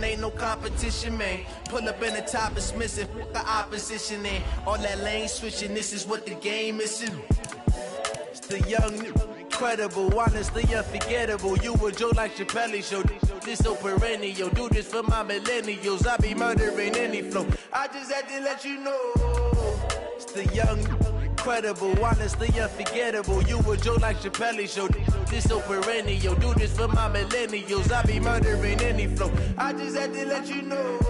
ain't no competition, man. Pull up in the top is missing, the opposition in. All that lane switching, this is what the game missing. It's the young, incredible, honestly unforgettable. You a joke like Chappelle show. This so perennial, do this for my millennials. I be murdering any flow. I just had to let you know. It's the young, incredible, honestly unforgettable. You a joke like Chappelle show. This so perennial, do this for my millennials. I be murdering any flow. I just had to let you know.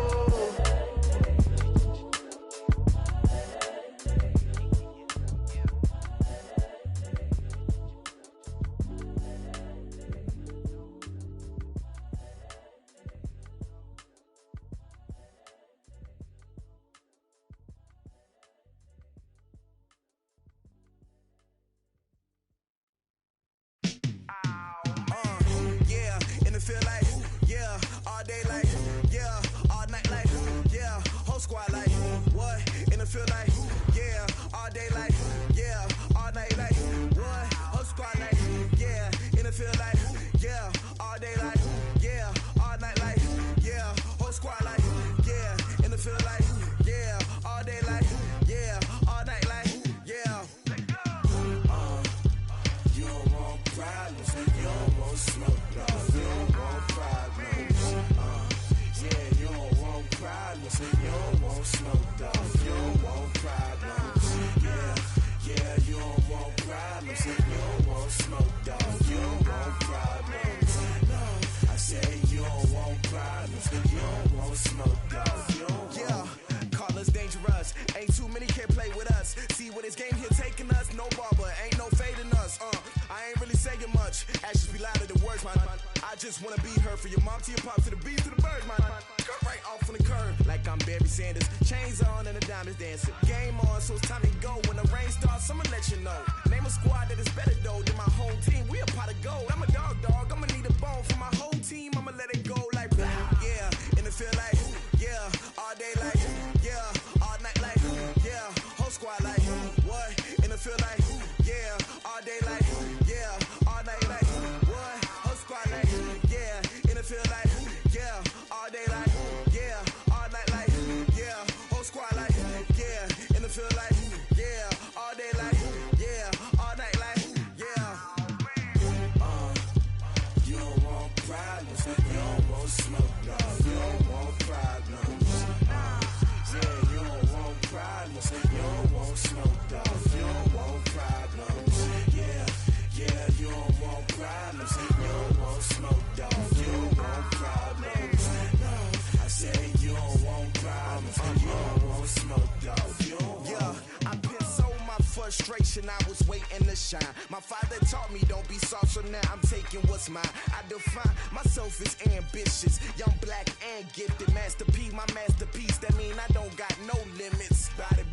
I was waiting to shine. My father taught me don't be soft, so now I'm taking what's mine. I define myself as ambitious, young, black, and gifted. Master P, my masterpiece. That mean I don't got no limits. Bout it,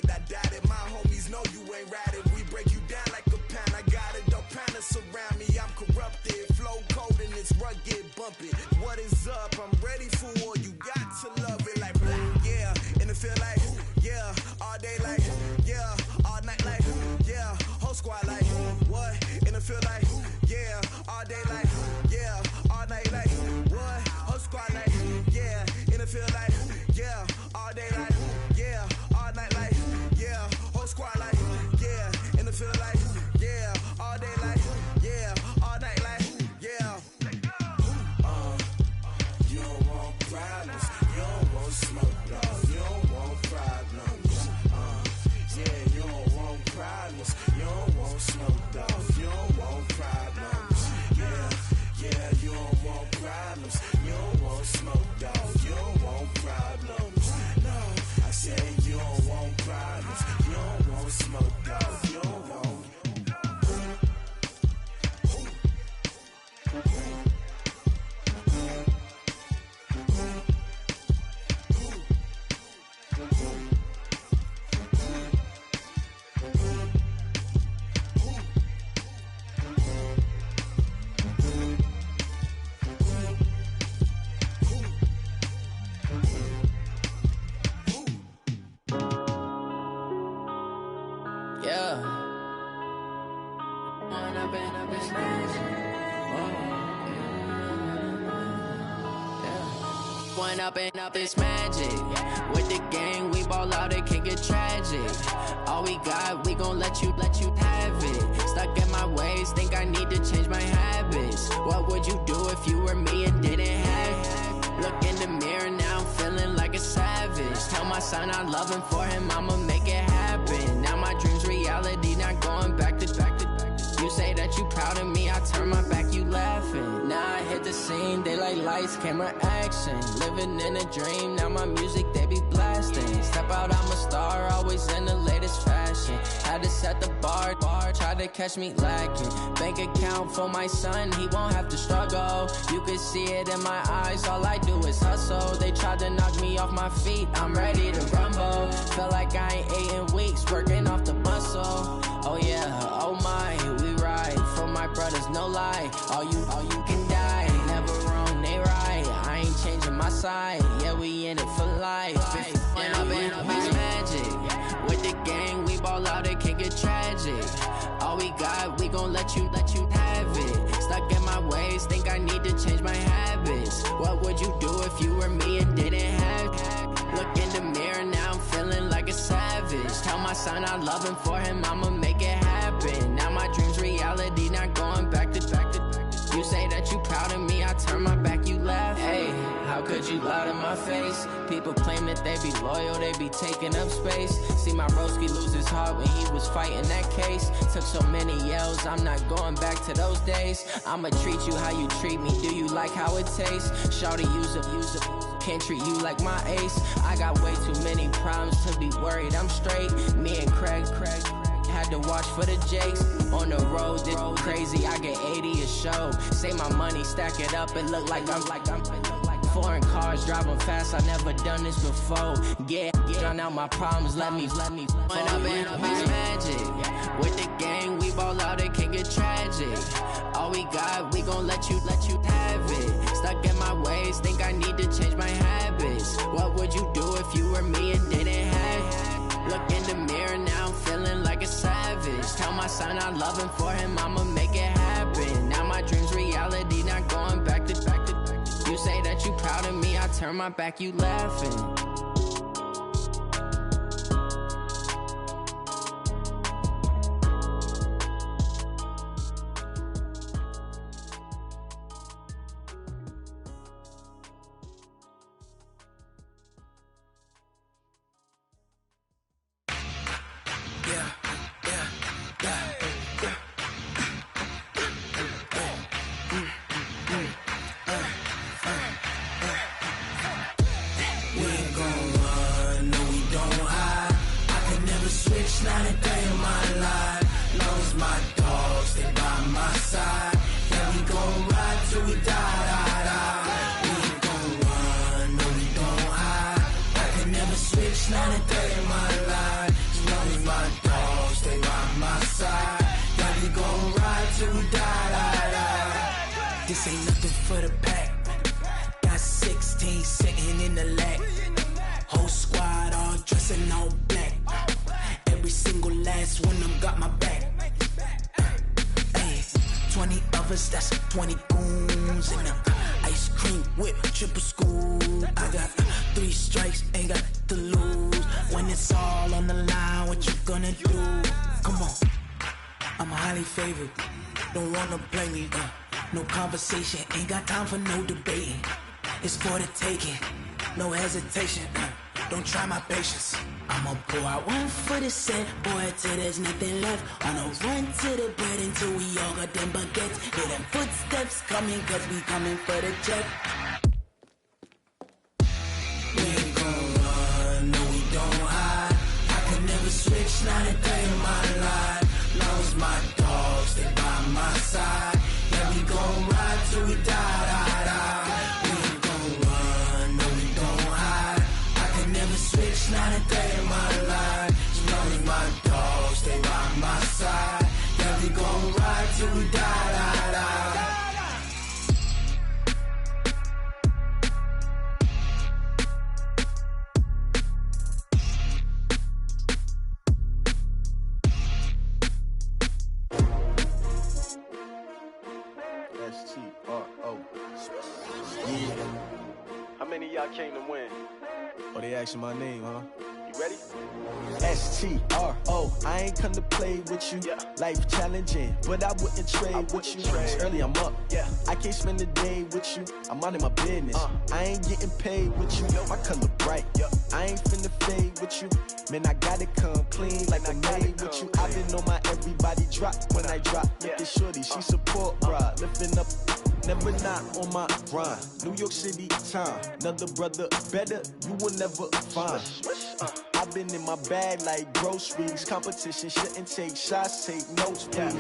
I doubt it. My homies know you ain't ratted. We break you down like a pan. I got it, don't panic surround me. I'm corrupted, flow cold and it's rugged, bumpy. What is up? I'm ready for war. You got to love it like black, yeah. And it feel like, yeah, all day like, yeah, all night like, yeah, whole squad like, what? And it feel like, yeah, all day like, yeah, all night like, what? Whole squad like, yeah, and it feel like, yeah, all day like, yeah, all night like, yeah, whole squad like, yeah, and it feel like, yeah, all day like, yeah, all night like, yeah. one up and up, it's magic. With the gang, we ball out, it can get tragic. All we got, we gon' let you have it. Stuck in my ways, think I need to change my habits. What would you do if you were me and didn't have it? Look in the mirror, now I'm feeling like a savage. Tell my son I love him, for him I'ma make it happen. Now my dream's reality, not going back to. You say that you proud of me, I turn my back, you laughing. Now I hit the scene, they like lights, camera, action. Living in a dream, now my music, they be blasting. Step out, I'm a star, always in the latest fashion. Had to set the bar, try to catch me lacking. Bank account for my son, he won't have to struggle. You can see it in my eyes, all I do is hustle. They tried to knock me off my feet, I'm ready to rumble. Feel like I ain't ate in weeks, working off the muscle. Oh yeah, oh my, we ride for my brothers, no lie. All you can die, never wrong, they right. I ain't changing my side, yeah, we in it for life. And I've been magic. With the gang, we ball out, it can get tragic. All we got, we gon' let you have it. Stuck in my ways, think I need to change my habits. What would you do if you were me and didn't have it? Look in the mirror, now I'm feeling like a savage. Tell my son I love him, for him I'ma make it happen. Now my dream's reality, not going back to. You say that you proud of me, I turn my back, you laugh. Hey, how could you lie to my face? People claim that they be loyal, they be taking up space. See my broski lose his heart when he was fighting that case. Took so many yells, I'm not going back to those days. I'ma treat you how you treat me, do you like how it tastes? Shawty, use up, can't treat you like my ace. I got way too many problems to be worried, I'm straight. Me and Craig had to watch for the Jakes. On the road, this crazy, I get 80 a show. Say my money, stack it up, it look like I'm foreign cars, driving fast, I never done this before. Yeah, drown out my problems, let me When I've been magic. With the gang, we ball out, it can get tragic. All we got, we gon' let you have it. Stuck in my ways, think I need to change my habits. What would you do if you were me and didn't have it? Look in the mirror, now I'm feeling like a savage. Tell my son I love him, for him I'ma make it happen. Now my dream's reality, not going back to. You say that you proud of me, I turn my back, you laughing. This ain't nothing for the pack. Got 16 sitting in the lap. Whole squad all dressing all black. Every single last one of them got my back. Hey, 20 of us, that's 20 goons in them. Ice cream whip, triple scoop. I got 3 strikes, ain't got to lose. When it's all on the line, what you gonna do? Come on, I'm highly favored. Don't wanna play me, no conversation, ain't got time for no debating. It's for the taking, no hesitation. Don't try my patience. I'ma pour out one for the set, boy, till there's nothing left. On a run to the bread until we all got them baguettes. Hear them footsteps coming, cause we coming for the check. We ain't gon' run, no we don't hide. I could never switch, not a day in my life. Long as my dogs, they by my side. Yeah, we gon' ride till we die. We ain't gon' run, no we don't hide. I could never switch, not a day in my life. As long as my dogs, they by my side. Yeah, we gon' ride till we die. came to win. Oh, they asking my name, huh? You ready? STRO, I ain't come to play with you. Yeah. Life challenging, but I wouldn't trade with you. It's early, I'm up. Yeah. I can't spend the day with you. I'm out of my business. I ain't getting paid with you. My color bright. I ain't finna fade with you. Man, I gotta come clean like I made with you. I've been on my everybody drop when I drop. Look at shorty, she support ride. Lifting up, never not on my grind. New York City time. Another brother better, you will never find. I've been in my bag like groceries. Competition shouldn't take shots, take notes, please.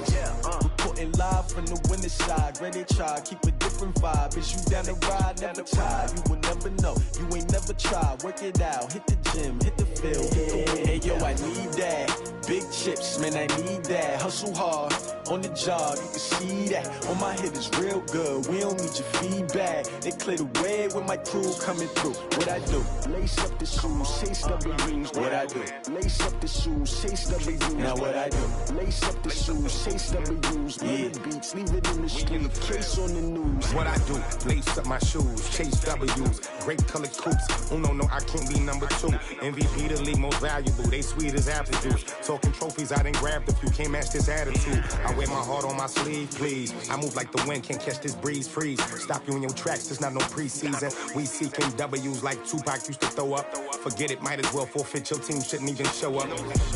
Reporting live from the winning side. Ready to try, keep a different vibe. Is you down the ride, never tired. You will never know, you ain't never tried. Work it out, hit the gym, hit the field, hit the wind. Hey yo, I need that. Big chips, man, I need that. Hustle hard, on the job, you can see that. On my head is real good, we don't need your feedback. They clear the way with my crew coming through. What I do? Lace up the shoes, chase W's. What I do? Lace up the shoes, chase W's. Now what I do? Lace up the shoes, chase W's. Yeah. Beats, leave it in the street, case on the news. What I do? Lace up my shoes, chase W's. Great colored coops. Oh no, I can't be number 2. MVP the league most valuable. They sweet as apple juice. Talking trophies, I didn't grab the few. Can't match this attitude. I wear my heart on my sleeve, please. I move like the wind, can't catch this breeze, freeze. Stop you in your tracks, there's not no preseason. We seeking W's like Tupac used to throw up. Forget it, might as well forfeit. Your team shouldn't even show up.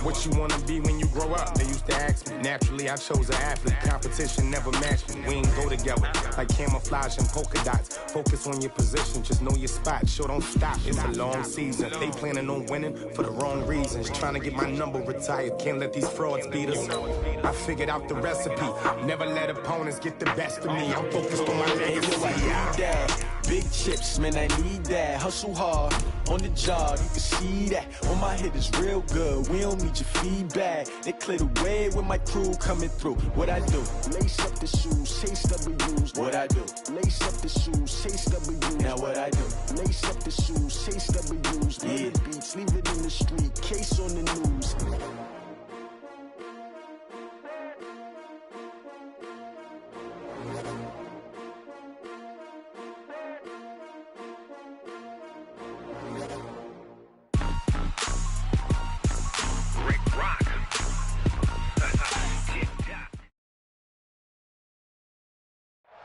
What you wanna be when you grow up? They used to ask me. Naturally, I chose an athlete. Competition never matched me. We ain't go together like camouflage and polka dots. Focus on your position, just know your spot. Sure, don't stop. It's a long season. They planning on winning for the wrong reasons. Trying to get my number retired. Can't let these frauds beat us. I figured out the recipe. Never let opponents get the best of me. I'm focused on my legacy. Big chips, man, I need that. Hustle hard, on the job, you can see that. On my head is real good, we don't need your feedback. They clear the way with my crew coming through. What I do? Lace up the shoes, chase W's. What I do? Lace up the shoes, chase W's. Now what I do? Lace up the shoes, chase W's. Yeah. Beats, leave it in the street, case on the news.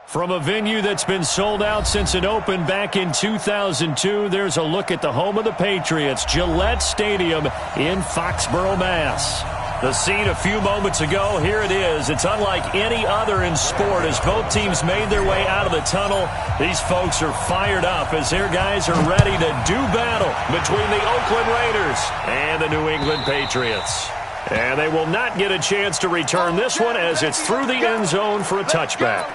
From a venue that's been sold out since it opened back in 2002, there's a look at the home of the Patriots, Gillette Stadium in Foxborough, Mass. The scene a few moments ago, here it is. It's unlike any other in sport as both teams made their way out of the tunnel. These folks are fired up as their guys are ready to do battle between the Oakland Raiders and the New England Patriots. And they will not get a chance to return this one as it's through the end zone for a touchback.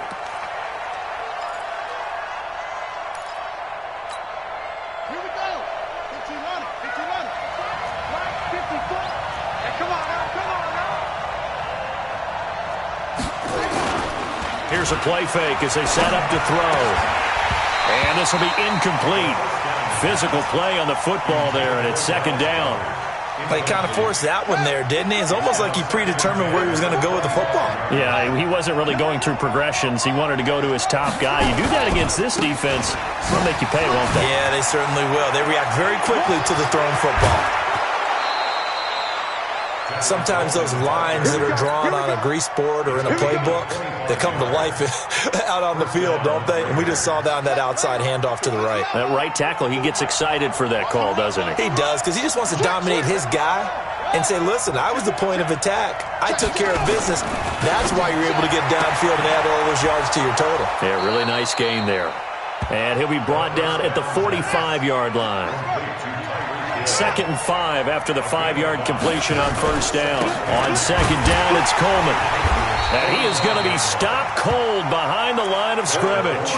Here's a play fake as they set up to throw. And this will be incomplete. Physical play on the football there, and it's second down. He kind of forced that one there, didn't he? It's almost like he predetermined where he was going to go with the football. Yeah, he wasn't really going through progressions. He wanted to go to his top guy. You do that against this defense, they'll make you pay, won't they? Yeah, they certainly will. They react very quickly to the thrown football. Sometimes those lines that are drawn on a grease board or in a playbook, they come to life out on the field, don't they? And we just saw down that outside handoff to the right. That right tackle, he gets excited for that call, doesn't he? He does, because he just wants to dominate his guy and say, listen, I was the point of attack. I took care of business. That's why you're able to get downfield and add all those yards to your total. Yeah, really nice gain there. And he'll be brought down at the 45-yard line. 2nd and 5 after the 5-yard completion on first down. On second down, it's Coleman. And he is going to be stopped cold behind the line of scrimmage.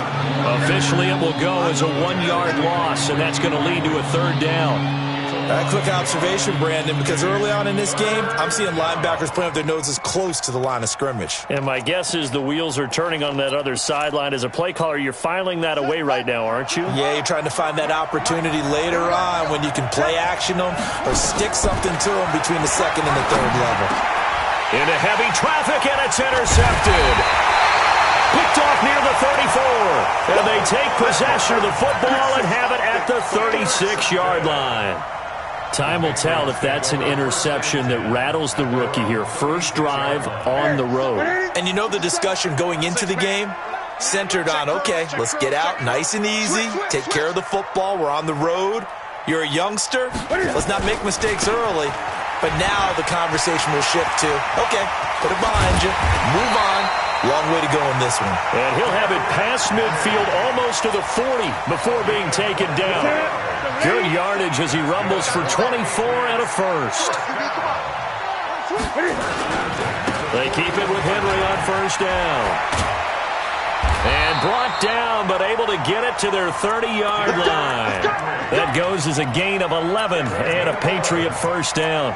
Officially, it will go as a 1-yard loss, and that's going to lead to a 3rd down. A quick observation, Brandon, because early on in this game, I'm seeing linebackers playing with their noses close to the line of scrimmage. And my guess is the wheels are turning on that other sideline. As a play caller, you're filing that away right now, aren't you? Yeah, you're trying to find that opportunity later on when you can play action them or stick something to them between the 2nd and the 3rd level. Into heavy traffic, and it's intercepted. Picked off near the 34. And they take possession of the football and have it at at the 36-yard line. Time will tell if that's an interception that rattles the rookie here. First drive on the road. And you know the discussion going into the game? Centered on, okay, let's get out nice and easy, take care of the football, we're on the road. You're a youngster, let's not make mistakes early. But now the conversation will shift to, okay, put it behind you, move on. Long way to go in this one. And he'll have it past midfield almost to the 40 before being taken down. Good yardage as he rumbles for 24 and a first. They keep it with Henry on first down. And brought down, but able to get it to their 30-yard line. That goes as a gain of 11 and a Patriot first down.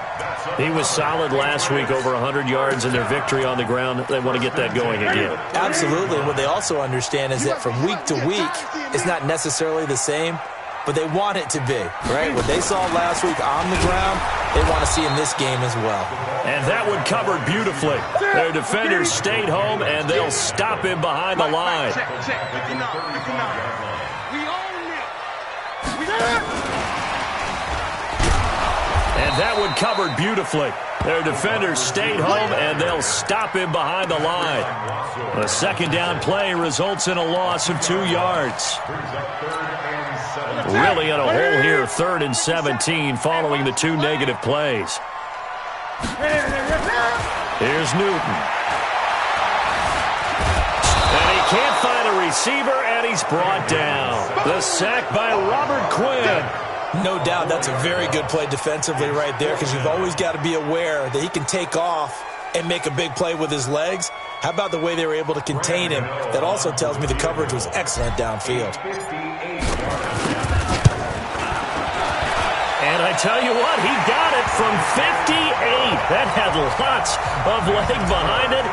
He was solid last week, over 100 yards in their victory on the ground. They want to get that going again. Absolutely. What they also understand is that from week to week, it's not necessarily the same, but they want it to be, right? What they saw last week on the ground, they want to see in this game as well. And that one covered beautifully. Their defenders stayed home, and they'll stop him behind the line. And that one covered beautifully. Their defenders stayed home, and they'll stop him behind the line. A second down play results in a loss of 2 yards. Really in a hole here, 3rd and 17, following the 2 negative plays. Here's Newton. And he can't find a receiver, and he's brought down. The sack by Robert Quinn. No doubt that's a very good play defensively right there, because you've always got to be aware that he can take off and make a big play with his legs. How about the way they were able to contain him? That also tells me the coverage was excellent downfield. And I tell you what, he got it from 58. That had lots of leg behind it.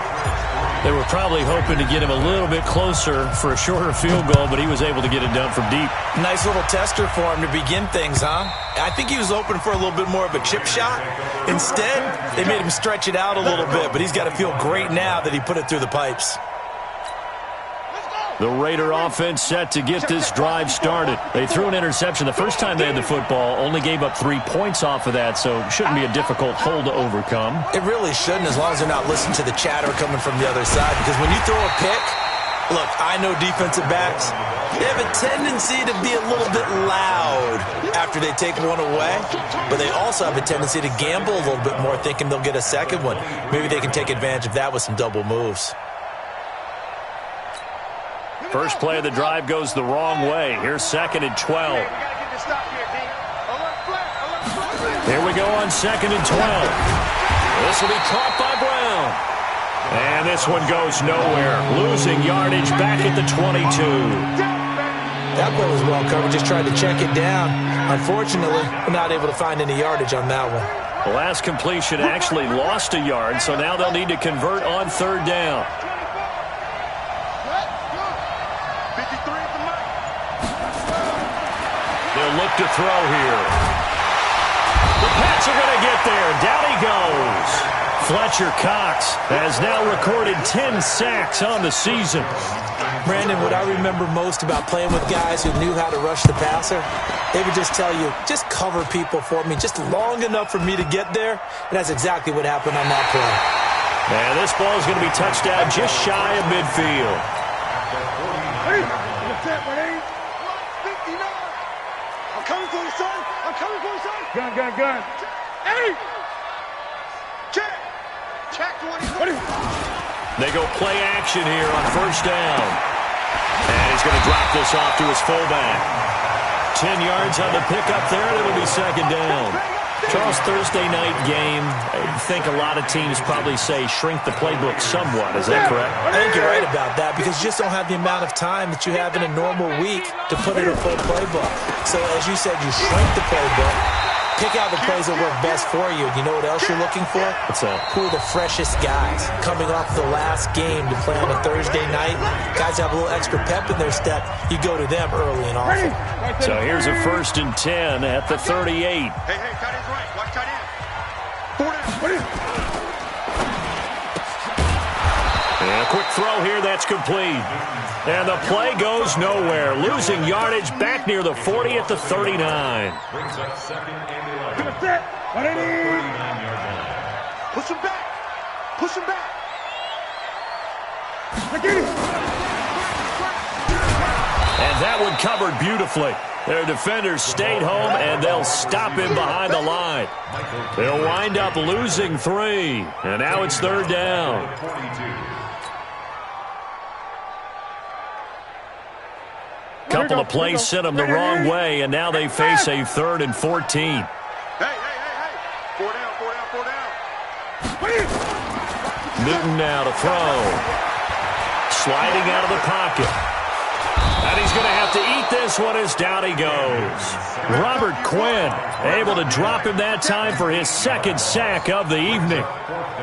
They were probably hoping to get him a little bit closer for a shorter field goal, but he was able to get it done from deep. Nice little tester for him to begin things, huh? I think he was open for a little bit more of a chip shot. Instead, they made him stretch it out a little bit, but he's got to feel great now that he put it through the pipes. The Raider offense set to get this drive started. They threw an interception the first time they had the football, only gave up 3 points off of that, so it shouldn't be a difficult hole to overcome. It really shouldn't, as long as they're not listening to the chatter coming from the other side, because when you throw a pick, look, I know defensive backs, they have a tendency to be a little bit loud after they take one away, but they also have a tendency to gamble a little bit more, thinking they'll get a second one. Maybe they can take advantage of that with some double moves. First play of the drive goes the wrong way. Here's 2nd and 12. Here we go on 2nd and 12. This will be caught by Brown. And this one goes nowhere. Losing yardage back at the 22. That play was well covered. Just tried to check it down. Unfortunately, we're not able to find any yardage on that one. The last completion actually lost a yard, so now they'll need to convert on 3rd down. They'll look to throw here. The Pats are going to get there. Down he goes. Fletcher Cox has now recorded 10 sacks on the season. Brandon, what I remember most about playing with guys who knew how to rush the passer, they would just tell you, just cover people for me, just long enough for me to get there. And that's exactly what happened on that play. And this ball is going to be touched down just shy of midfield. I'm coming for you, son. I'm coming for you, son. Gun. Hey! Check 20. They go play action here on 1st down. And he's going to drop this off to his fullback. 10 yards on the pickup there, and it'll be 2nd down. Charles, Thursday night game, I think a lot of teams probably say shrink the playbook somewhat. Is that correct? I think you're right about that, because you just don't have the amount of time that you have in a normal week to put in a full playbook. So as you said, you shrink the playbook, pick out the plays that work best for you. You know what else you're looking for? What's that? Who are the freshest guys coming off the last game to play on a Thursday night? Guys have a little extra pep in their step. You go to them early and often. So here's a 1st and 10 at the 38. Hey, tight end's right. Watch tight end. 40. And a quick throw here, that's complete. And the play goes nowhere. Losing yardage back near the 40 at the 39. Brings up second and 11. Push him back. Push him back. And that one covered beautifully. Their defenders stayed home, and they'll stop him behind the line. They'll wind up losing 3. And now it's third down. Couple of plays sent them the wrong way, and now they face a 3rd and 14. Hey. 4 down. Newton now to throw. Sliding out of the pocket. And he's going to have to eat this one as down he goes. Robert Quinn able to drop him that time for his 2nd sack of the evening.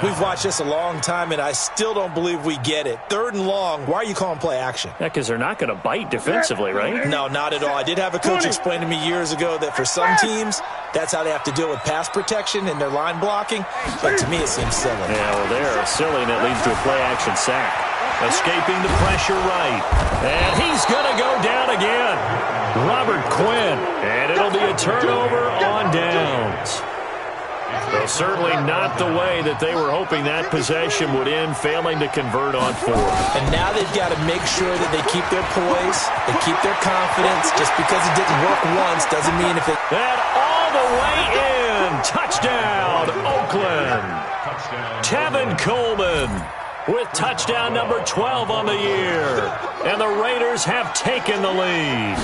We've watched this a long time, and I still don't believe we get it. 3rd and long, why are you calling play action? Yeah, because they're not going to bite defensively, right? No, not at all. I did have a coach explain to me years ago that for some teams, that's how they have to deal with pass protection and their line blocking. But to me, it seems silly. Yeah, well, they're silly, and it leads to a play-action sack. Escaping the pressure right. And he's going to go down again. Robert Quinn. And it'll be a turnover on downs. Well, certainly not the way that they were hoping that possession would end, failing to convert on 4th. And now they've got to make sure that they keep their poise, they keep their confidence. Just because it didn't work once doesn't mean if it... And all the way in. Touchdown, Oakland. Tevin Coleman with touchdown number 12 on the year. And the Raiders have taken the lead.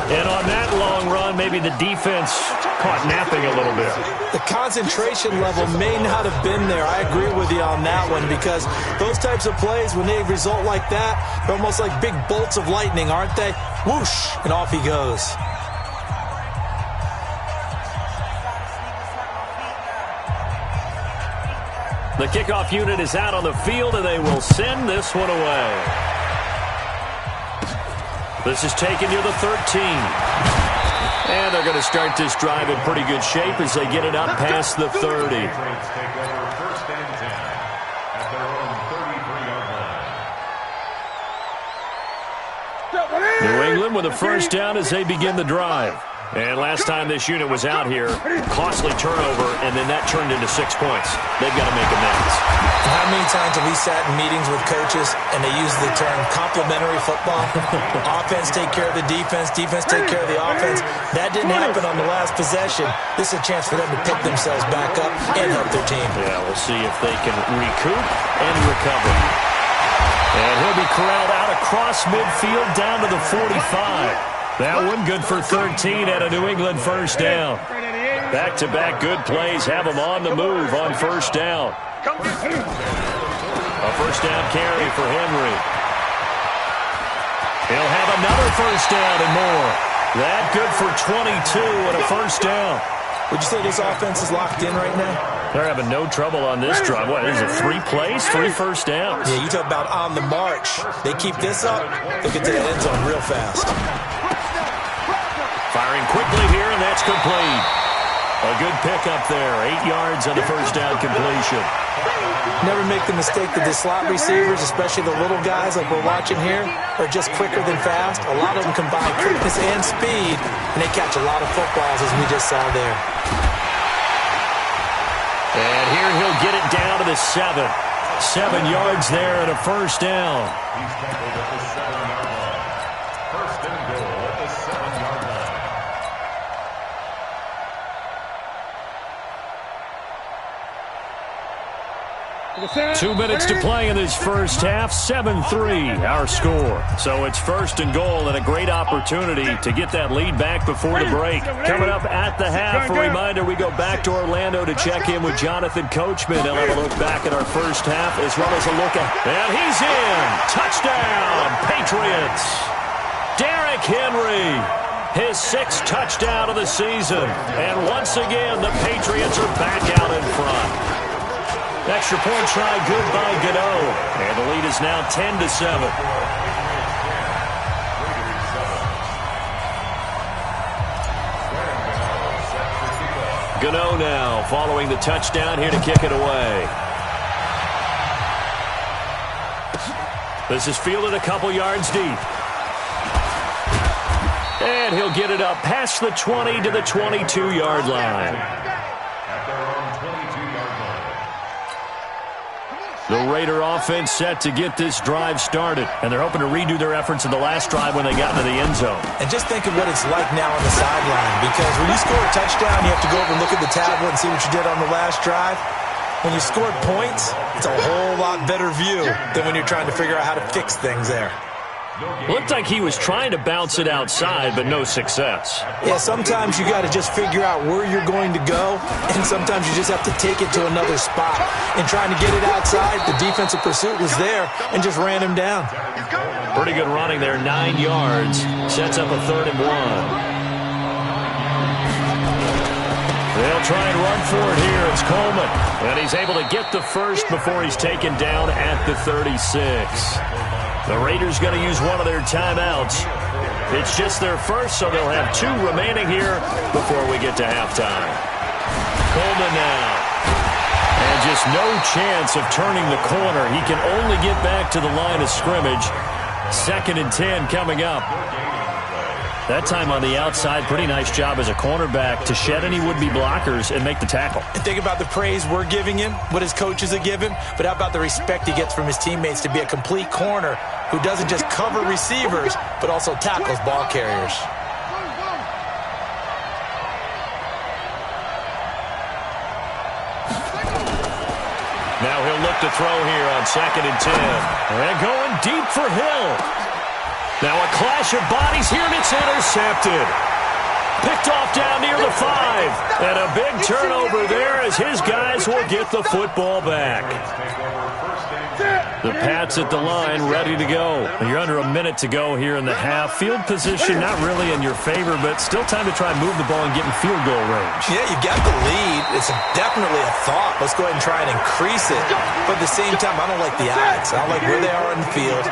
And on that long run, maybe the defense caught napping a little bit. The concentration level may not have been there. I agree with you on that one, because those types of plays, when they result like that, they're almost like big bolts of lightning, aren't they? Whoosh, and off he goes. The kickoff unit is out on the field, and they will send this one away. This is taken near the 13. And they're going to start this drive in pretty good shape as they get it up past the 30. New England with a first down as they begin the drive. And last time this unit was out here, costly turnover, and then that turned into 6 points. They've got to make amends. How many times have we sat in meetings with coaches and they use the term complementary football? Offense take care of the defense, defense take care of the offense. That didn't happen on the last possession. This is a chance for them to pick themselves back up and help their team. Yeah, we'll see if they can recoup and recover. And he'll be corralled out across midfield down to the 45. That one good for 13 at a New England first down. Back-to-back good plays have them on the move on first down. A first down carry for Henry. He'll have another first down and more. That good for 22 and a first down. Would you say this offense is locked in right now? They're having no trouble on this drive. What, is it 3 plays, 3 first downs? Yeah, you talk about on the march. They keep this up, they'll get to the end zone real fast. Firing quickly here, and that's complete. A good pickup there. 8 yards on the first down completion. Never make the mistake that the slot receivers, especially the little guys like we're watching here, are just quicker than fast. A lot of them combine quickness and speed, and they catch a lot of footballs, as we just saw there. And here he'll get it down to the 7. 7 yards there and a first down. He's tackled at the 7-yard line. First and goal at the 7-yard line. 2 minutes to play in this first half. 7-3 our score. So it's first and goal, and a great opportunity to get that lead back before the break. Coming up at the half, a reminder, we go back to Orlando to check in with Jonathan Coachman. He'll have a look back at our first half as well as a look at... And he's in! Touchdown, Patriots! Derrick Henry, his 6th touchdown of the season. And once again, the Patriots are back out in front. Extra point try good by Godot. And the lead is now 10-7. Godot now following the touchdown here to kick it away. This is fielded a couple yards deep. And he'll get it up past the 20 to the 22-yard line. The Raider offense set to get this drive started, and they're hoping to redo their efforts in the last drive when they got into the end zone. And just think of what it's like now on the sideline, because when you score a touchdown, you have to go over and look at the tablet and see what you did on the last drive. When you scored points, it's a whole lot better view than when you're trying to figure out how to fix things there. Looked like he was trying to bounce it outside, but no success. Yeah, sometimes you got to just figure out where you're going to go, and sometimes you just have to take it to another spot. And trying to get it outside, the defensive pursuit was there and just ran him down. Pretty good running there, 9 yards. Sets up a 3rd and 1. They'll try and run for it here. It's Coleman. And he's able to get the first before he's taken down at the 36. The Raiders going to use one of their timeouts. It's just their first, so they'll have 2 remaining here before we get to halftime. Coleman now. And just no chance of turning the corner. He can only get back to the line of scrimmage. 2nd and 10 coming up. That time on the outside, pretty nice job as a cornerback to shed any would-be blockers and make the tackle. And think about the praise we're giving him, what his coaches have given, but how about the respect he gets from his teammates to be a complete corner who doesn't just cover receivers, but also tackles ball carriers. Now he'll look to throw here on 2nd and 10. And going deep for Hill. Now a clash of bodies here, and it's intercepted. Picked off down near the 5. And a big turnover there as his guys will get the football back. The Pats at the line, ready to go. You're under a minute to go here in the half. Field position not really in your favor, but still time to try and move the ball and get in field goal range. Yeah, you got the lead. It's definitely a thought. Let's go ahead and try and increase it. But at the same time, I don't like the odds. I don't like where they are in the field.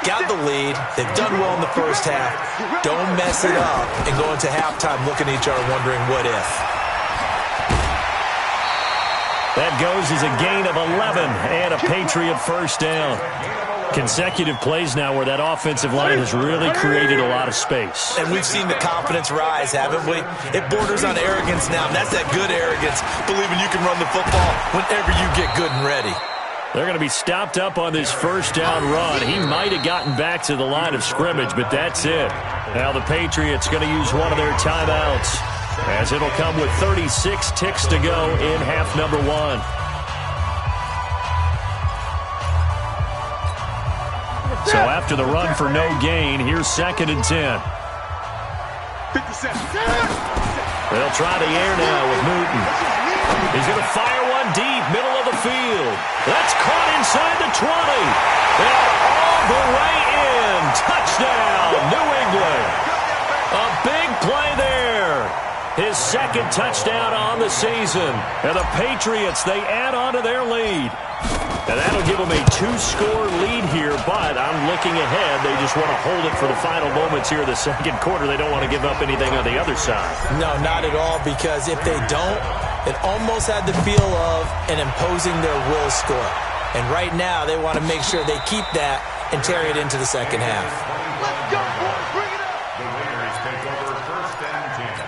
Got the lead. They've done well in the first half. Don't mess it up and go into halftime looking at each other wondering what if. That goes as a gain of 11 and a Patriot first down. Consecutive plays now where that offensive line has really created a lot of space. And we've seen the confidence rise, haven't we? It borders on arrogance now, and that's that good arrogance, believing you can run the football whenever you get good and ready. They're going to be stopped up on this first down run. He might have gotten back to the line of scrimmage, but that's it. Now the Patriots going to use one of their timeouts, as it'll come with 36 ticks to go in half number 1. So after the run for no gain, here's 2nd and 10. They'll try the air now with Newton. He's going to fire one deep, middle of the field. That's caught inside the 20. And all the way in. Touchdown, New England. A big play there. His 2nd touchdown on the season. And the Patriots, they add on to their lead. And that'll give them a 2-score lead here, but I'm looking ahead. They just want to hold it for the final moments here of the 2nd quarter. They don't want to give up anything on the other side. No, not at all, because if they don't, it almost had the feel of an imposing their will score. And right now, they want to make sure they keep that and carry it into the second half. Let's go, boys. Bring it up. The Raiders take over 1st and 10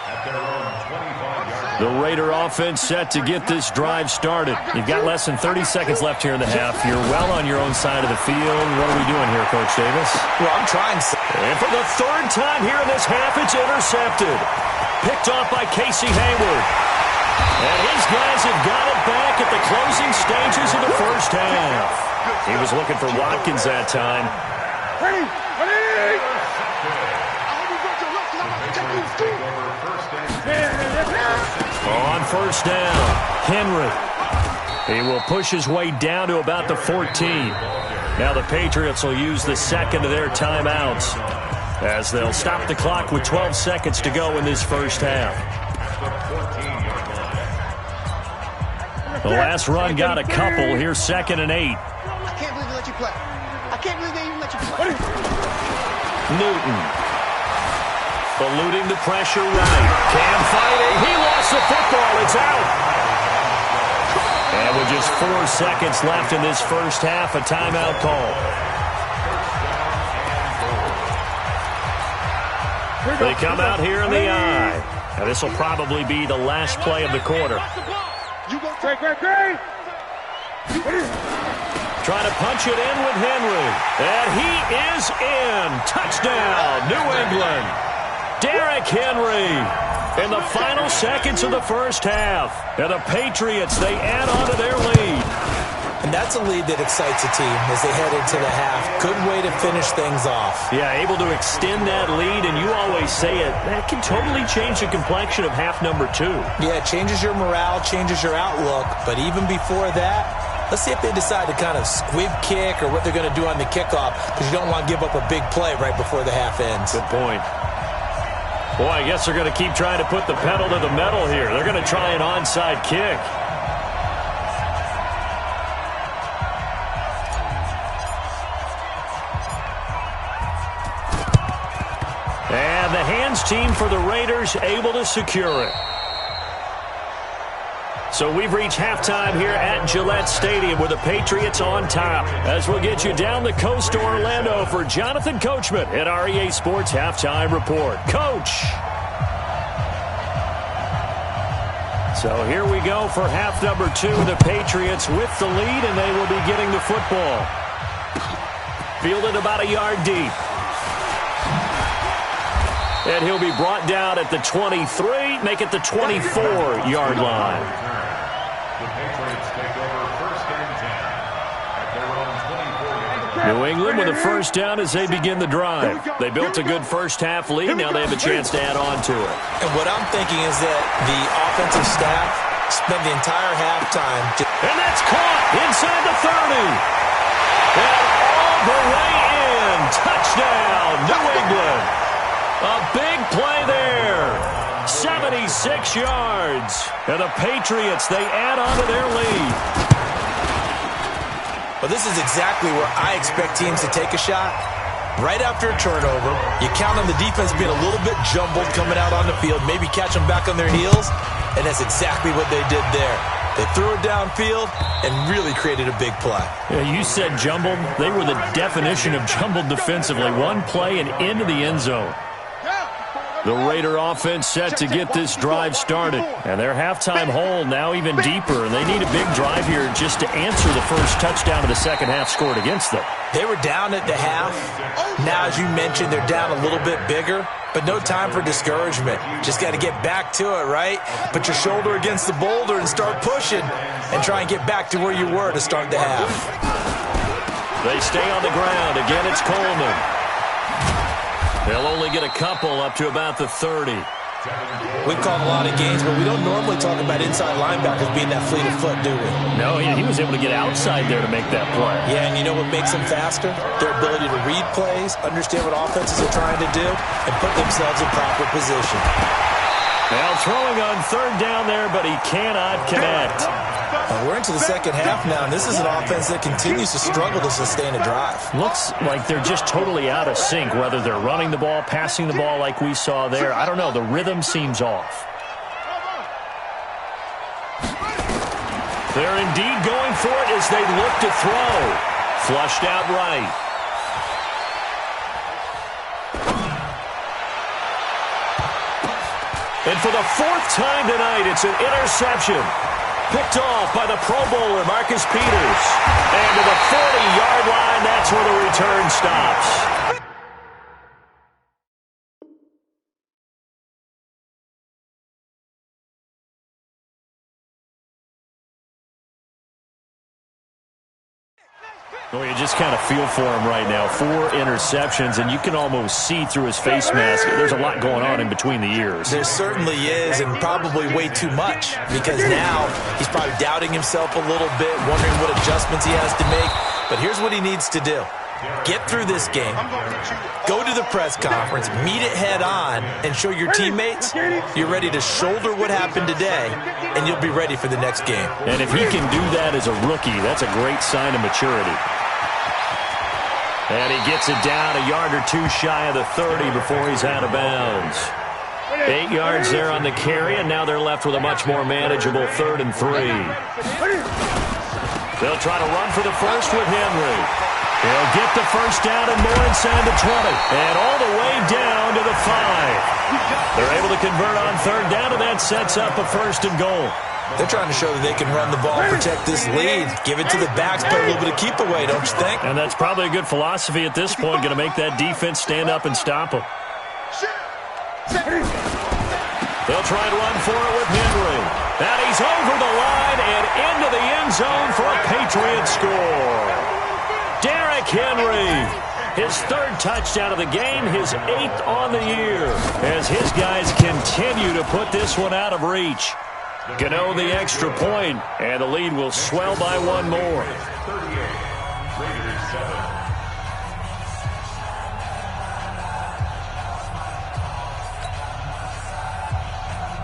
at their own 25-yard line. The Raider offense set to get this drive started. You've got less than 30 seconds left here in the half. You're well on your own side of the field. What are we doing here, Coach Davis? Well, I'm trying. And for the 3rd time here in this half, it's intercepted. Picked off by Casey Hayward. And his guys have got it back at the closing stages of the first half. He was looking for Watkins that time. On first down, Henry. He will push his way down to about the 14. Now the Patriots will use the 2nd of their timeouts, as they'll stop the clock with 12 seconds to go in this first half. The last run got a couple. Here's 2nd and 8. I can't believe they let you play. I can't believe they even let you play. Newton. Eluding the pressure right. Cam fighting. He lost the football. It's out. And with just 4 seconds left in this first half, a timeout call. They come out here in the eye. Now this will probably be the last play of the quarter. Trying to punch it in with Henry. And he is in. Touchdown, New England. Derrick Henry in the final seconds of the first half. And the Patriots, they add on to their lead. And that's a lead that excites a team as they head into the half. Good way to finish things off. Yeah, able to extend that lead, and you always say it, that can totally change the complexion of half number 2. Yeah, it changes your morale, changes your outlook. But even before that, let's see if they decide to kind of squib kick or what they're going to do on the kickoff, because you don't want to give up a big play right before the half ends. Good point. Boy, I guess they're going to keep trying to put the pedal to the metal here. They're going to try an onside kick. And the hands team for the Raiders able to secure it. So we've reached halftime here at Gillette Stadium with the Patriots on top. As we'll get you down the coast to Orlando for Jonathan Coachman at our EA Sports Halftime Report. Coach! So here we go for half number 2. The Patriots with the lead, and they will be getting the football. Fielded about a yard deep. And he'll be brought down at the 23, make it the 24-yard line. The Patriots take over first and 10 at their own 24-yard line. New England with a first down as they begin the drive. They built a good first-half lead. Now they have a chance to add on to it. And what I'm thinking is that the offensive staff spent the entire halftime. And that's caught inside the 30. And all the way in. Touchdown, New England. A big play there. 76 yards. And the Patriots, they add on to their lead. Well, this is exactly where I expect teams to take a shot. Right after a turnover, you count on the defense being a little bit jumbled coming out on the field, maybe catch them back on their heels, and that's exactly what they did there. They threw it downfield and really created a big play. Yeah, you said jumbled. They were the definition of jumbled defensively. One play and into the end zone. The Raider offense set to get this drive started. And their halftime hole now even deeper. And they need a big drive here just to answer the first touchdown of the second half scored against them. They were down at the half. Now, as you mentioned, they're down a little bit bigger. But no time for discouragement. Just got to get back to it, right? Put your shoulder against the boulder and start pushing. And try and get back to where you were to start the half. They stay on the ground. Again, it's Coleman. They'll only get a couple up to about the 30. We've called a lot of games, but we don't normally talk about inside linebackers being that fleet of foot, do we? No, he was able to get outside there to make that play. Yeah, and you know what makes them faster? Their ability to read plays, understand what offenses are trying to do, and put themselves in proper position. Now throwing on third down there, but he cannot connect. We're into the second half now, and this is an offense that continues to struggle to sustain a drive. Looks like they're just totally out of sync, whether they're running the ball, passing the ball like we saw there. I don't know. The rhythm seems off. They're indeed going for it as they look to throw. Flushed out right. And for the fourth time tonight, it's an interception. Picked off by the Pro Bowler, Marcus Peters. And to the 40-yard line, that's where the return stops. Well, you just kind of feel for him right now. 4 interceptions, and you can almost see through his face mask. There's a lot going on in between the ears. There certainly is, and probably way too much, because now he's probably doubting himself a little bit, wondering what adjustments he has to make. But here's what he needs to do. Get through this game, go to the press conference, meet it head on, and show your teammates you're ready to shoulder what happened today, and you'll be ready for the next game. And if he can do that as a rookie, that's a great sign of maturity. And he gets it down a yard or two shy of the 30 before he's out of bounds. 8 yards there on the carry, and now they're left with a much more manageable 3rd and 3. They'll try to run for the first with Henry. He'll get the first down and more inside the 20. And all the way down to the 5. They're able to convert on 3rd down, and that sets up a 1st and goal. They're trying to show that they can run the ball, protect this lead, give it to the backs, play a little bit of keep away, don't you think? And that's probably a good philosophy at this point, going to make that defense stand up and stop them. They'll try to run for it with Henry. And he's over the line and into the end zone for a Patriot score. Derrick Henry, his 3rd touchdown of the game, his 8th on the year, as his guys continue to put this one out of reach. Gano the extra point, and the lead will swell by 1 more. 38, Raiders 7.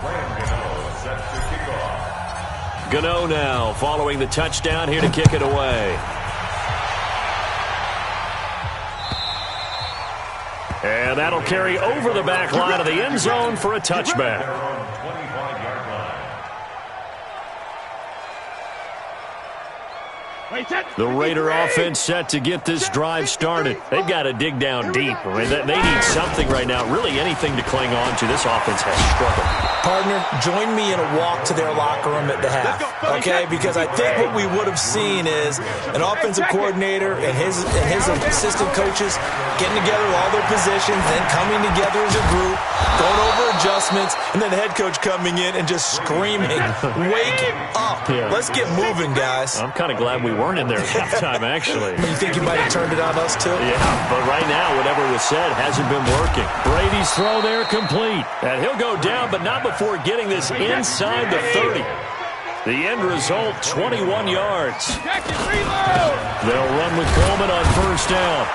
Gano set to kick off. Gano now following the touchdown here to kick it away. And that'll carry over the back line of the end zone for a touchback. The Raider offense set to get this drive started. They've got to dig down deep. I mean, they need something right now, really anything to cling on to. This offense has struggled. Partner, join me in a walk to their locker room at the half, okay? Because I think what we would have seen is an offensive coordinator and his assistant coaches getting together with all their positions, then coming together as a group, going over adjustments, and then the head coach coming in and just screaming, wake up. Yeah. Let's get moving, guys. I'm kind of glad we weren't in there at halftime, actually. You think you might have turned it on us, too? Yeah, but right now, whatever was said hasn't been working. Brady's throw there complete. And he'll go down, but not before getting this inside the 30. The end result, 21 yards. They'll run with Coleman on 1st down.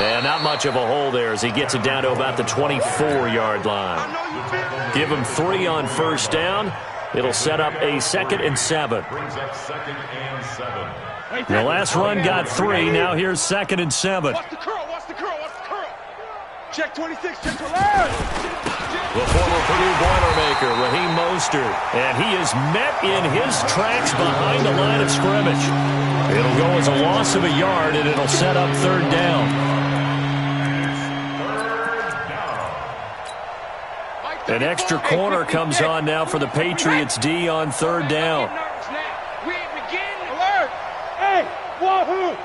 And not much of a hole there as he gets it down to about the 24-yard line. Give him 3 on 1st down. It'll set up a 2nd and 7. Brings up 2nd and 7. The last run got 3. Now here's 2nd and 7. Watch the curl, watch the curl, watch the curl. Check 26, check 11. The former Purdue Boilermaker, Raheem Mostert. And he is met in his tracks behind the line of scrimmage. It'll go as a loss of a yard, and it'll set up 3rd down. An extra corner comes on now for the Patriots D on 3rd down. We begin. Alert. Hey, wahoo.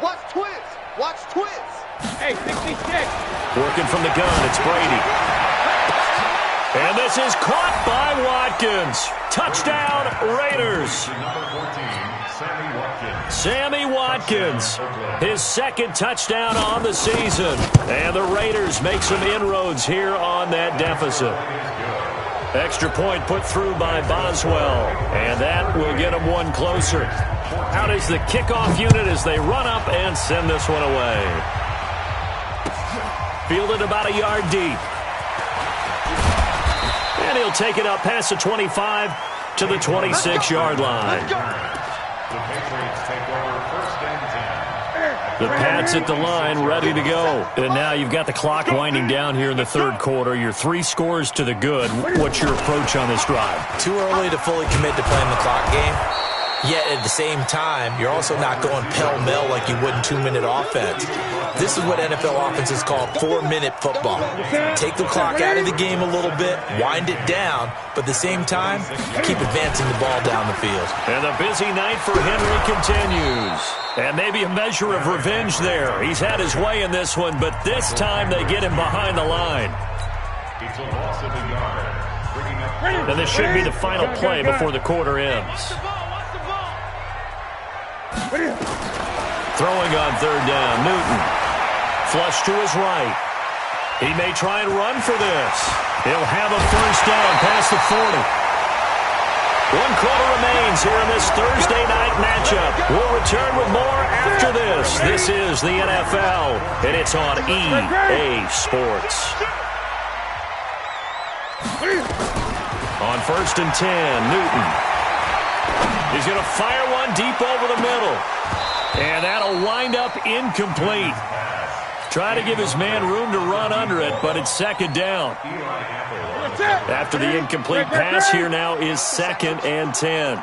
Watch twins. Watch twins. Hey, 66. Working from the gun, it's Brady. And this is caught by Watkins. Touchdown, Raiders. Number 14, Sammy Watkins. Sammy Watkins, his 2nd touchdown on the season. And the Raiders make some inroads here on that deficit. Extra point put through by Boswell. And that will get them 1 closer. Out is the kickoff unit as they run up and send this one away. Fielded about a yard deep. And he'll take it up past the 25 to the 26-yard line. The Patriots take over 1st and 10. The Pats at the line, ready to go. And now you've got the clock winding down here in the 3rd quarter. You're 3 scores to the good. What's your approach on this drive? Too early to fully commit to playing the clock game. Yet at the same time, you're also not going pell-mell like you would in 2-minute offense. This is what NFL offenses call 4-minute football. Take the clock out of the game a little bit, wind it down, but at the same time, keep advancing the ball down the field. And the busy night for Henry continues. And maybe a measure of revenge there. He's had his way in this one, but this time they get him behind the line. It's a loss of a yard. And this should be the final play before the quarter ends. Throwing on 3rd down, Newton. Flush to his right. He may try and run for this. He'll have a 1st down past the 40. 1 quarter remains here in this Thursday night matchup. We'll return with more after this. This is the NFL, and it's on EA Sports. On 1st and 10, Newton. He's going to fire one deep over the middle. And that'll wind up incomplete. Trying to give his man room to run under it, but it's second down. After the incomplete pass, here now is 2nd and 10.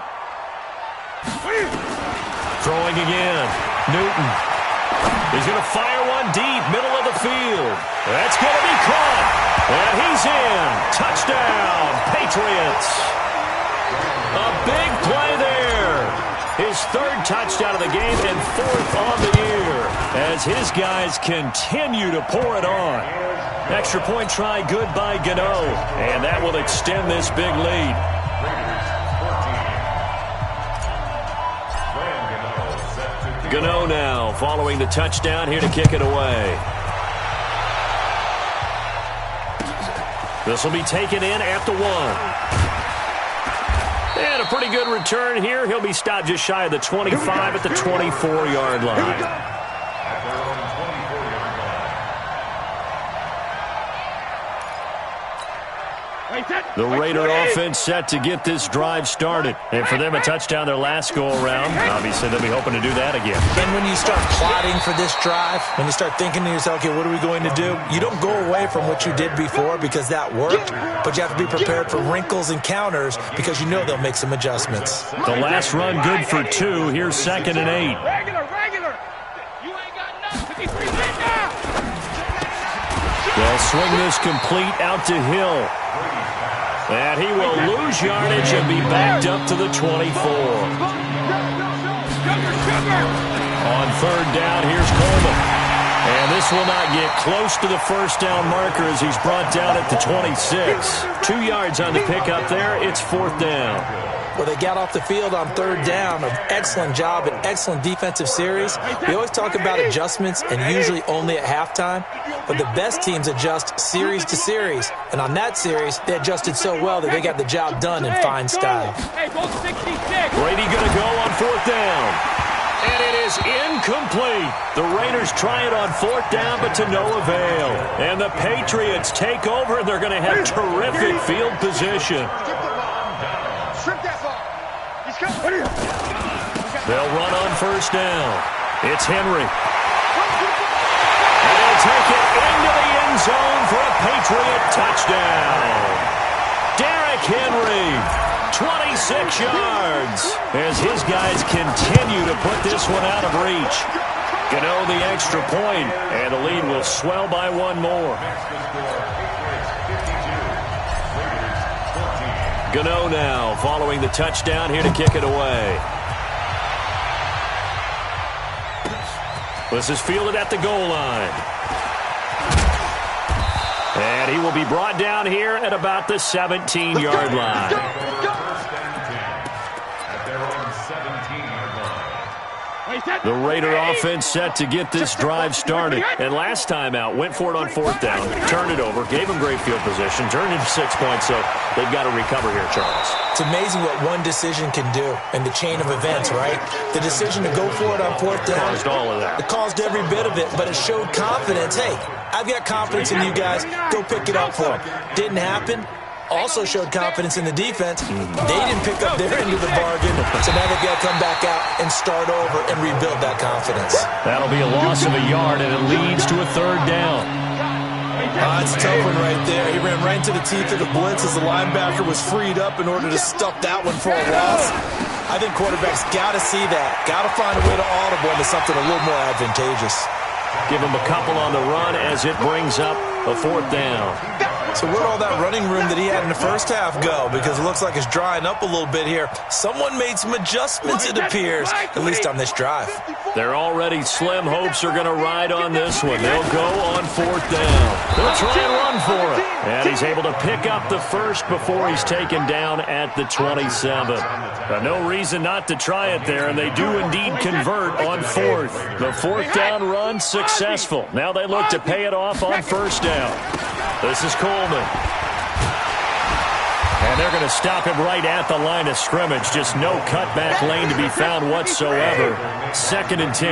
Throwing again. Newton. He's going to fire one deep, middle of the field. That's going to be caught. And he's in. Touchdown, Patriots. A big play there. His 3rd touchdown of the game and 4th on the year as his guys continue to pour it on. Extra point try good by Gano, and that will extend this big lead. Gano now following the touchdown here to kick it away. This will be taken in at the 1. And a pretty good return here. He'll be stopped just shy of the 25 at the 24-yard line. The Raider offense set to get this drive started. And for them, a touchdown their last go-around. Obviously, they'll be hoping to do that again. And when you start plotting for this drive, when you start thinking to yourself, okay, what are we going to do? You don't go away from what you did before because that worked, but you have to be prepared for wrinkles and counters because you know they'll make some adjustments. The last run good for 2. Here's 2nd and 8. Regular. You ain't got nothing. They'll swing this complete out to Hill. And he will lose yardage and be backed up to the 24. On 3rd down, here's Coleman. And this will not get close to the first down marker as he's brought down at the 26. 2 yards on the pickup there. It's 4th down. Well, they got off the field on 3rd down. An excellent job, an excellent defensive series. We always talk about adjustments and usually only at halftime. But the best teams adjust series to series. And on that series, they adjusted so well that they got the job done in fine style. Brady going to go on 4th down. And it is incomplete. The Raiders try it on 4th down, but to no avail. And the Patriots take over, and they're going to have terrific field position. They'll run on 1st down. It's Henry. And he'll take it into the end zone for a Patriot touchdown. Derrick Henry, 26 yards, as his guys continue to put this one out of reach. Gano the extra point, and the lead will swell by 1 more. Gano now following the touchdown here to kick it away. This is fielded at the goal line. And he will be brought down here at about the 17-yard line. The Raider offense set to get this drive started. And last time out, went for it on 4th down, turned it over, gave them great field position, turned into 6 points, so they've got to recover here, Charles. It's amazing what one decision can do in the chain of events, right? The decision to go for it on 4th down. Caused all of that. It caused every bit of it, but it showed confidence. Hey, I've got confidence in you guys. Go pick it up for them. Didn't happen. Also showed confidence in the defense. They didn't pick up their end of the bargain, so now they've got to come back out and start over and rebuild that confidence. That'll be a loss of a yard, and it leads to a 3rd down. It's a tough one right there. He ran right into the teeth of the blitz as the linebacker was freed up in order to stuff that one for a loss. I think quarterbacks got to see that. Got to find a way to audible into something a little more advantageous. Give him a couple on the run as it brings up a 4th down. So where'd all that running room that he had in the first half go? Because it looks like it's drying up a little bit here. Someone made some adjustments, it appears, at least on this drive. Their already slim hopes are going to ride on this one. They'll go on 4th down. They'll try and run for it. And he's able to pick up the first before he's taken down at the 27. No reason not to try it there, and they do indeed convert on 4th. The 4th down run successful. Now they look to pay it off on 1st down. This is Coleman. And they're going to stop him right at the line of scrimmage. Just no cutback lane to be found whatsoever. 2nd and 10.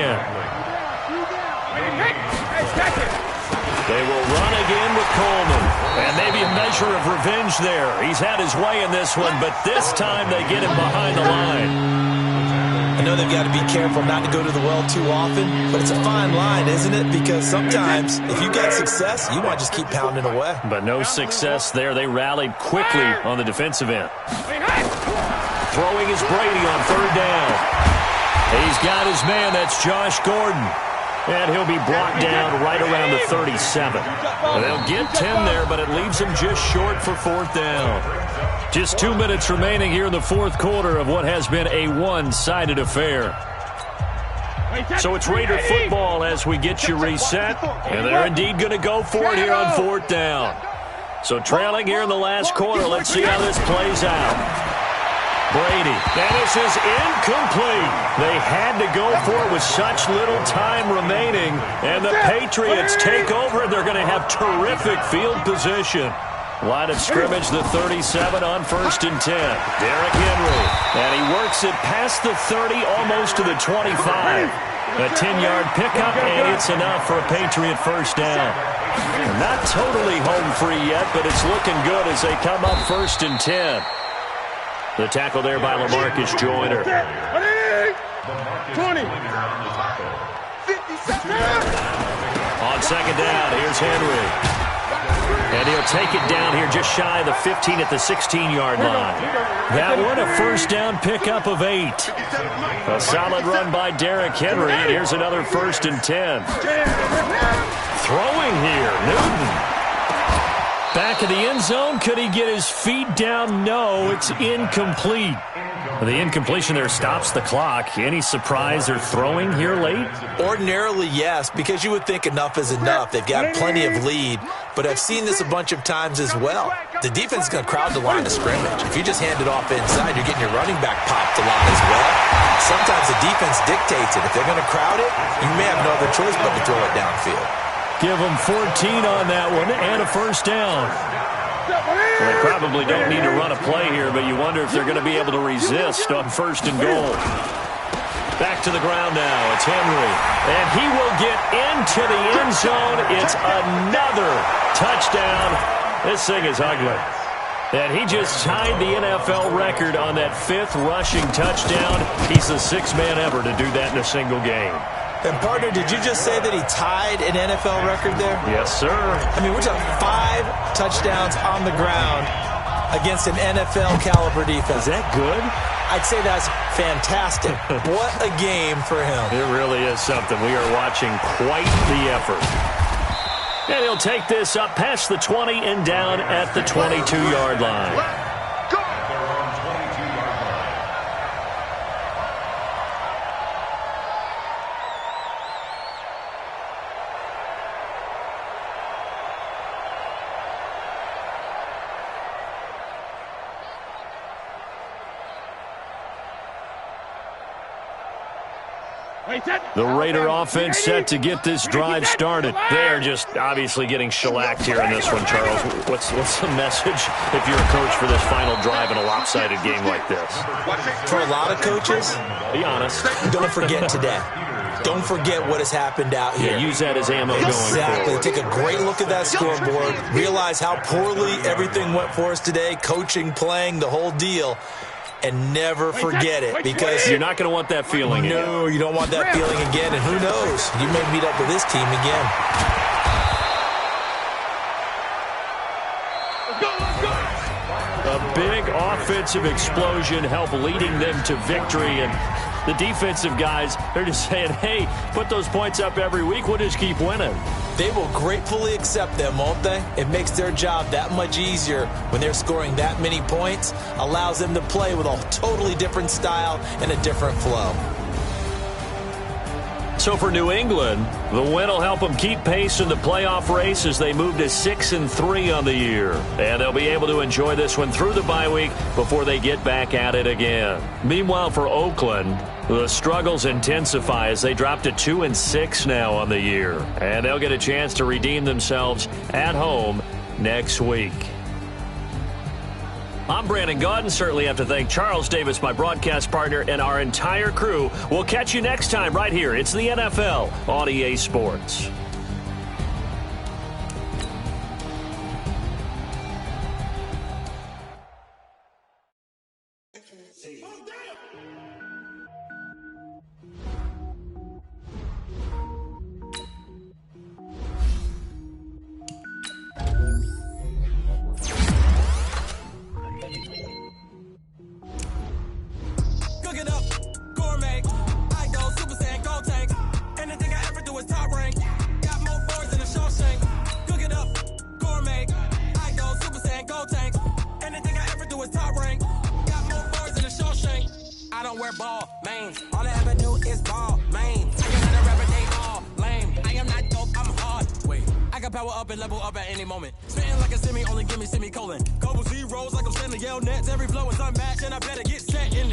They will run again with Coleman. And maybe a measure of revenge there. He's had his way in this one, but this time they get him behind the line. I know they've got to be careful not to go to the well too often, but it's a fine line, isn't it? Because sometimes if you get success, you want to just keep pounding away. But no success there. They rallied quickly on the defensive end. Throwing is Brady on third down. He's got his man. That's Josh Gordon. And he'll be brought down right around the 37. They'll get 10 there, but it leaves them just short for fourth down. Just 2 minutes remaining here in the fourth quarter of what has been a one-sided affair. So it's Raider football as we get you reset. And they're indeed going to go for it here on fourth down. So trailing here in the last quarter. Let's see how this plays out. Brady, and this is incomplete. They had to go for it with such little time remaining, and the Patriots take over. They're going to have terrific field position. Line of scrimmage, the 37 on 1st and 10. Derrick Henry, and he works it past the 30, almost to the 25. A 10-yard pickup, and it's enough for a Patriot first down. Not totally home free yet, but it's looking good as they come up 1st and 10. The tackle there by LaMarcus Joyner. 20. 50. On second down, here's Henry. And he'll take it down here just shy of the 15 at the 16-yard line. That one, a first down pickup of 8. A solid run by Derrick Henry, and here's another 1st and 10. Throwing here, Newton. Back of the end zone. Could he get his feet down? No, it's incomplete. The incompletion there stops the clock. Any surprise they're throwing here late? Ordinarily, yes, because you would think enough is enough. They've got plenty of lead, but I've seen this a bunch of times as well. The defense is going to crowd the line of scrimmage. If you just hand it off inside, you're getting your running back popped a lot as well. Sometimes the defense dictates it. If they're going to crowd it, you may have no other choice but to throw it downfield. Give them 14 on that one and a first down. Well, they probably don't need to run a play here, but you wonder if they're going to be able to resist on 1st and goal. Back to the ground now. It's Henry. And he will get into the end zone. It's another touchdown. This thing is ugly. And he just tied the NFL record on that 5th rushing touchdown. He's the 6th man ever to do that in a single game. And, partner, did you just say that he tied an NFL record there? Yes, sir. I mean, we're talking 5 touchdowns on the ground against an NFL-caliber defense. Is that good? I'd say that's fantastic. What a game for him. It really is something. We are watching quite the effort. And he'll take this up past the 20 and down at the 22-yard line. The Raider offense set to get this drive started. They're just obviously getting shellacked here in this one, Charles. What's the message if you're a coach for this final drive in a lopsided game like this? For a lot of coaches, be honest. Don't forget today. Don't forget what has happened out here. Yeah, use that as ammo going Exactly. forward. Take a great look at that scoreboard. Realize how poorly everything went for us today. Coaching, playing, the whole deal. And never forget it, because you're not going to want that feeling again. No, you don't want that feeling again. And who knows? You may meet up with this team again. A big offensive explosion helped leading them to victory. And the defensive guys, they're just saying, hey, put those points up every week. We'll just keep winning. They will gratefully accept them, won't they? It makes their job that much easier when they're scoring that many points. Allows them to play with a totally different style and a different flow. So for New England, the win will help them keep pace in the playoff race as they move to 6-3 on the year. And they'll be able to enjoy this one through the bye week before they get back at it again. Meanwhile, for Oakland, the struggles intensify as they drop to 2-6 now on the year. And they'll get a chance to redeem themselves at home next week. I'm Brandon Gaudin. Certainly have to thank Charles Davis, my broadcast partner, and our entire crew. We'll catch you next time right here. It's the NFL on EA Sports. I don't wear ball, man. All I ever do is ball, man. I am not a rapper, they all lame. I am not dope, I'm hard. Wait, I can power up and level up at any moment. Spitting like a semi, only give me semicolon. Couple zeros like I'm standing yell nets. Every flow is unmatched, and I better get set in.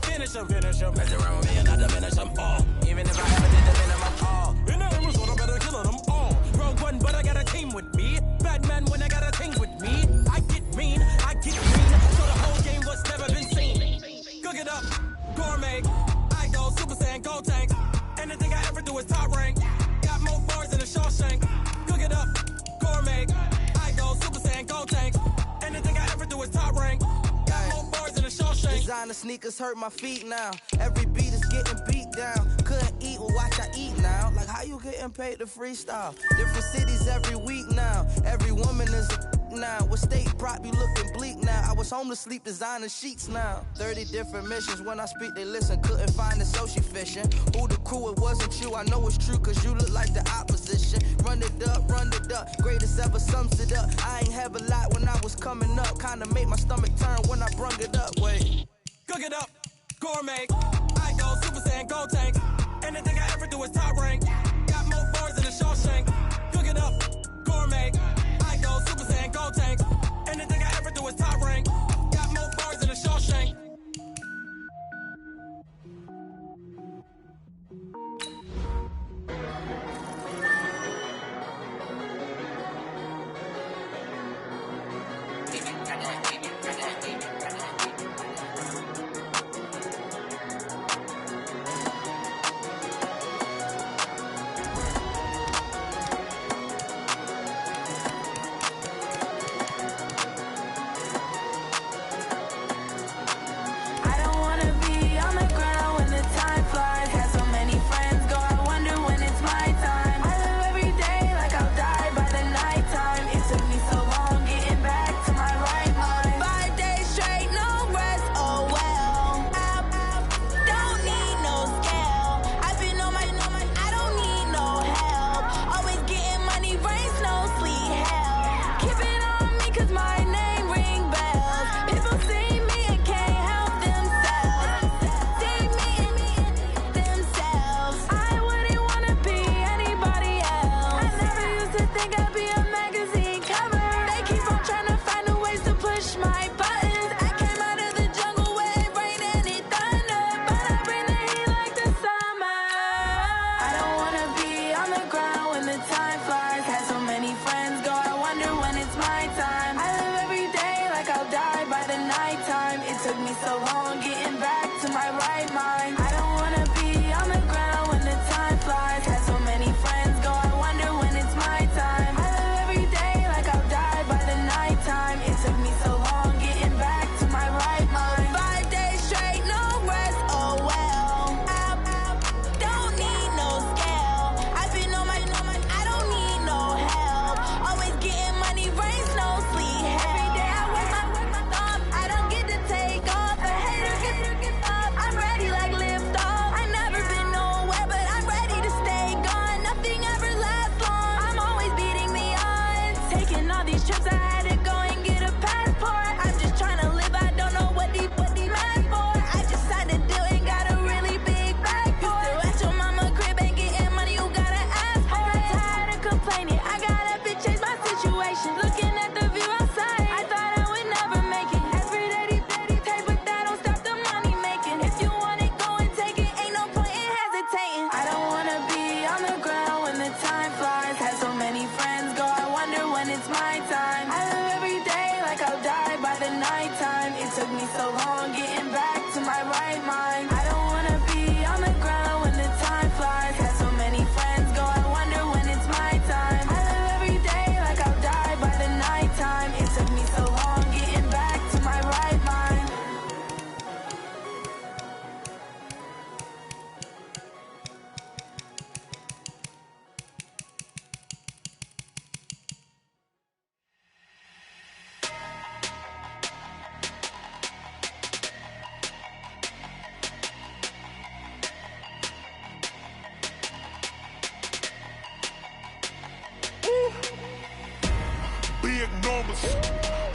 Finish them. Mess around with me and I diminish them all. Even if I ever did the minimum all. In the aim, so I better kill them all. Rogue one, but I got a team with me. Batman when I got a team with me. I get mean. So the whole game was never been seen. Cook it up, gourmet. I go Super Saiyan, Gold Tank. Anything I ever do is top rank. Got more bars than a Shawshank. Cook it up, gourmet. I go Super Saiyan, Gold Tank. Anything I ever do is top rank. Got more bars than a Shawshank. Designer sneakers hurt my feet now. Every beat is getting beat down. Couldn't eat, well watch I eat now. Like how you getting paid to freestyle? Different cities every week now. Every woman is a now. With state prop, you looking bleak now. I was home to sleep, designing sheets now. 30 different missions. When I speak, they listen. Couldn't find it, so she fishing. Who the crew? It wasn't you. I know it's true, cause you look like the opposition. Run it up. Greatest ever sums it up. I ain't have a lot when I was coming up. Kinda made my stomach turn when I brung it up. Wait. Cook it up, gourmet. I go Super Saiyan, Gold Tank. Anything I ever do is top rank. Got more bars than a Shawshank. Cook it up, gourmet. I go Super Saiyan, Gold Tank. Anything I ever do is top rank. Got more bars than a Shawshank.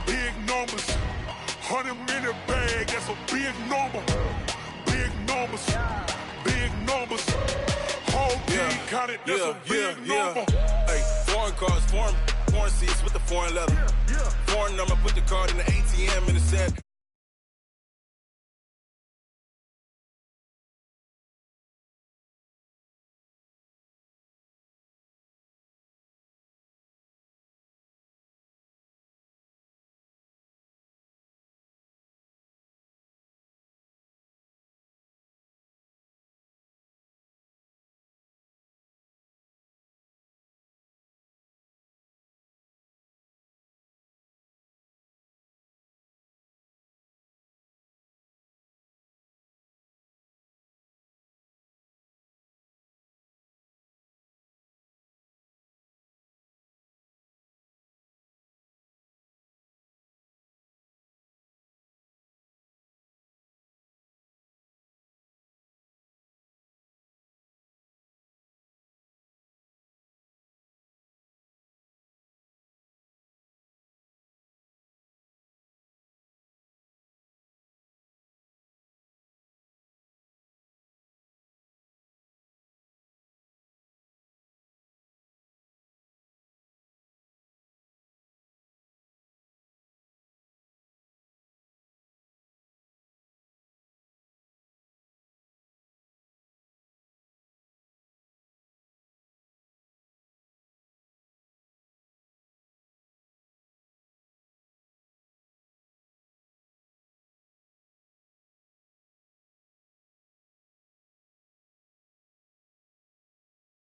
Big numbers, 100 minute bag, that's a big number. numbers. Big numbers. Whole team counted, that's a big number. Hey, foreign cars, foreign seats with the foreign leather. Foreign number, put the card in the ATM in the set.